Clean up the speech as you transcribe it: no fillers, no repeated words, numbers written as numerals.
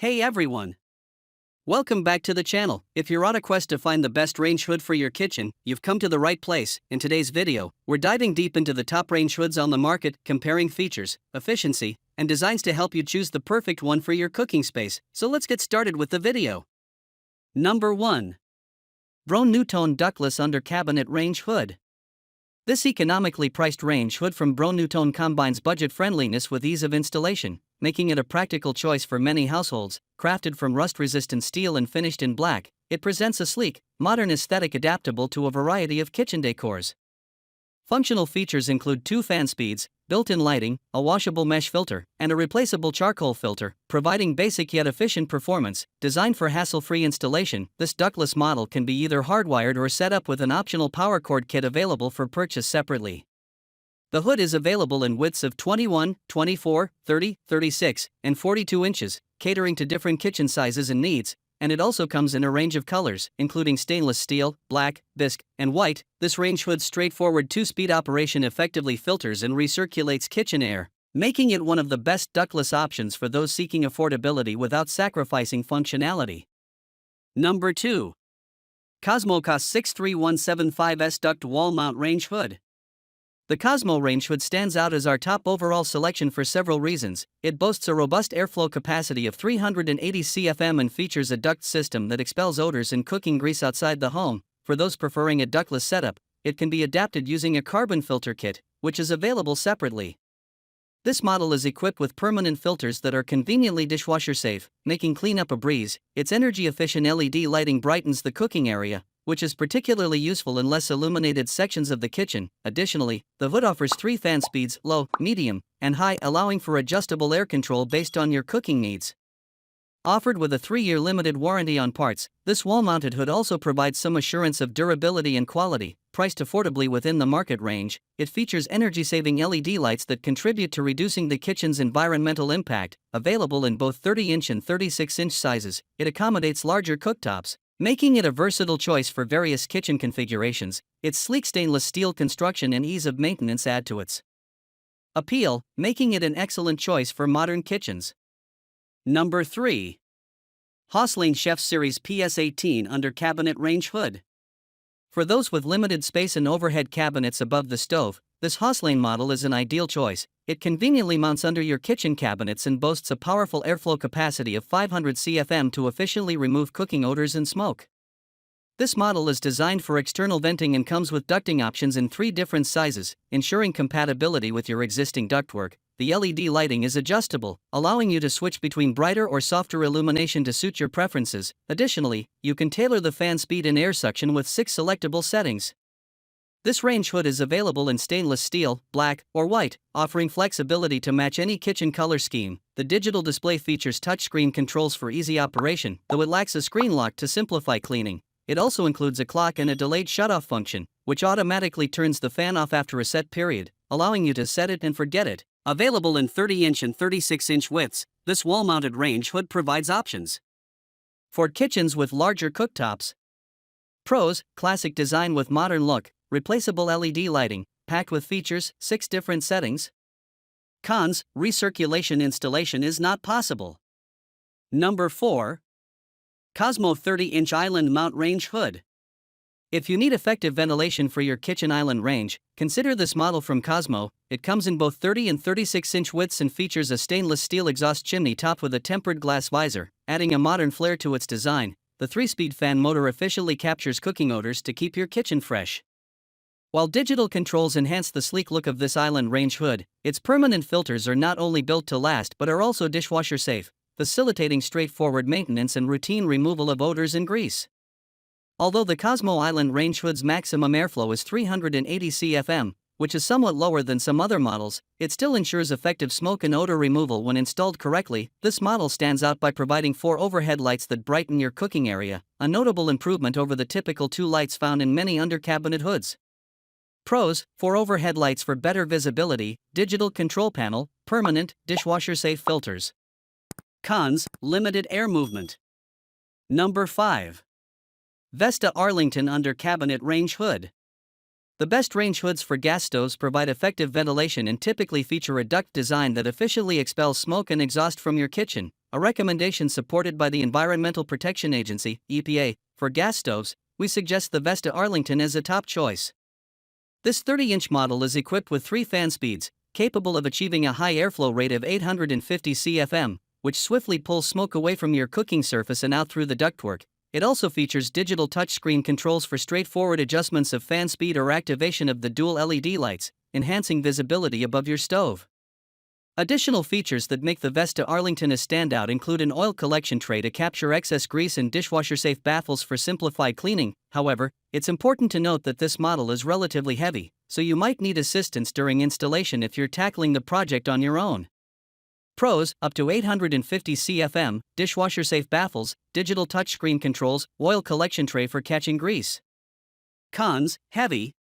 Hey everyone! Welcome back to the channel. If you're on a quest to find the best range hood for your kitchen, you've come to the right place. In today's video, we're diving deep into the top range hoods on the market, comparing features, efficiency, and designs to help you choose the perfect one for your cooking space. So let's get started with the video. Number 1. on-Ducted Ductless Under Cabinet Range Hood. This economically priced range hood from on-Ducted combines budget friendliness with ease of installation, making it a practical choice for many households. Crafted from rust-resistant steel and finished in black, it presents a sleek, modern aesthetic adaptable to a variety of kitchen decors. Functional features include 2 fan speeds, built-in lighting, a washable mesh filter, and a replaceable charcoal filter, providing basic yet efficient performance. Designed for hassle-free installation, this ductless model can be either hardwired or set up with an optional power cord kit available for purchase separately. The hood is available in widths of 21, 24, 30, 36, and 42 inches, catering to different kitchen sizes and needs, and it also comes in a range of colors, including stainless steel, black, bisque, and white. This range hood's straightforward 2-speed operation effectively filters and recirculates kitchen air, making it one of the best ductless options for those seeking affordability without sacrificing functionality. Number 2. Cosmo 63175S Duct Wall Mount Range Hood. The Cosmo range hood stands out as our top overall selection for several reasons. It boasts a robust airflow capacity of 380 CFM and features a duct system that expels odors and cooking grease outside the home. For those preferring a ductless setup, it can be adapted using a carbon filter kit, which is available separately. This model is equipped with permanent filters that are conveniently dishwasher safe, making cleanup a breeze. Its energy-efficient LED lighting brightens the cooking area, which is particularly useful in less illuminated sections of the kitchen. Additionally, the hood offers 3 fan speeds, low, medium, and high, allowing for adjustable air control based on your cooking needs. Offered with a 3-year limited warranty on parts, this wall-mounted hood also provides some assurance of durability and quality. Priced affordably within the market range, it features energy-saving LED lights that contribute to reducing the kitchen's environmental impact. Available in both 30-inch and 36-inch sizes, it accommodates larger cooktops, making it a versatile choice for various kitchen configurations. Its sleek stainless steel construction and ease of maintenance add to its appeal, making it an excellent choice for modern kitchens. Number 3. Hoslane Chef Series PS18 Under Cabinet Range Hood. For those with limited space and overhead cabinets above the stove, this Hoslane model is an ideal choice. It conveniently mounts under your kitchen cabinets and boasts a powerful airflow capacity of 500 CFM to efficiently remove cooking odors and smoke. This model is designed for external venting and comes with ducting options in 3 different sizes, ensuring compatibility with your existing ductwork. The LED lighting is adjustable, allowing you to switch between brighter or softer illumination to suit your preferences. Additionally, you can tailor the fan speed and air suction with 6 selectable settings. This range hood is available in stainless steel, black, or white, offering flexibility to match any kitchen color scheme. The digital display features touchscreen controls for easy operation, though it lacks a screen lock to simplify cleaning. It also includes a clock and a delayed shutoff function, which automatically turns the fan off after a set period, allowing you to set it and forget it. Available in 30-inch and 36-inch widths, this wall-mounted range hood provides options for kitchens with larger cooktops. Pros: classic design with modern look, replaceable LED lighting, packed with features, 6 different settings. Cons: recirculation installation is not possible. Number 4. Cosmo 30-inch Island Mount Range Hood. If you need effective ventilation for your kitchen island range, consider this model from Cosmo. It comes in both 30 and 36-inch widths and features a stainless steel exhaust chimney topped with a tempered glass visor, adding a modern flair to its design. The 3-speed fan motor efficiently captures cooking odors to keep your kitchen fresh. While digital controls enhance the sleek look of this island range hood, its permanent filters are not only built to last but are also dishwasher safe, facilitating straightforward maintenance and routine removal of odors and grease. Although the Cosmo Island range hood's maximum airflow is 380 CFM, which is somewhat lower than some other models, it still ensures effective smoke and odor removal when installed correctly. This model stands out by providing 4 overhead lights that brighten your cooking area, a notable improvement over the typical 2 lights found in many under-cabinet hoods. Pros: 4 overhead lights for better visibility, digital control panel, permanent, dishwasher-safe filters. Cons: limited air movement. Number 5. Vesta Arlington Under Cabinet Range Hood. The best range hoods for gas stoves provide effective ventilation and typically feature a duct design that efficiently expels smoke and exhaust from your kitchen, a recommendation supported by the Environmental Protection Agency, EPA. For gas stoves, we suggest the Vesta Arlington as a top choice. This 30-inch model is equipped with 3 fan speeds, capable of achieving a high airflow rate of 850 CFM, which swiftly pulls smoke away from your cooking surface and out through the ductwork. It also features digital touchscreen controls for straightforward adjustments of fan speed or activation of the dual LED lights, enhancing visibility above your stove. Additional features that make the Vesta Arlington a standout include an oil collection tray to capture excess grease and dishwasher-safe baffles for simplified cleaning. However, it's important to note that this model is relatively heavy, so you might need assistance during installation if you're tackling the project on your own. Pros: up to 850 CFM, dishwasher-safe baffles, digital touchscreen controls, oil collection tray for catching grease. Cons: heavy,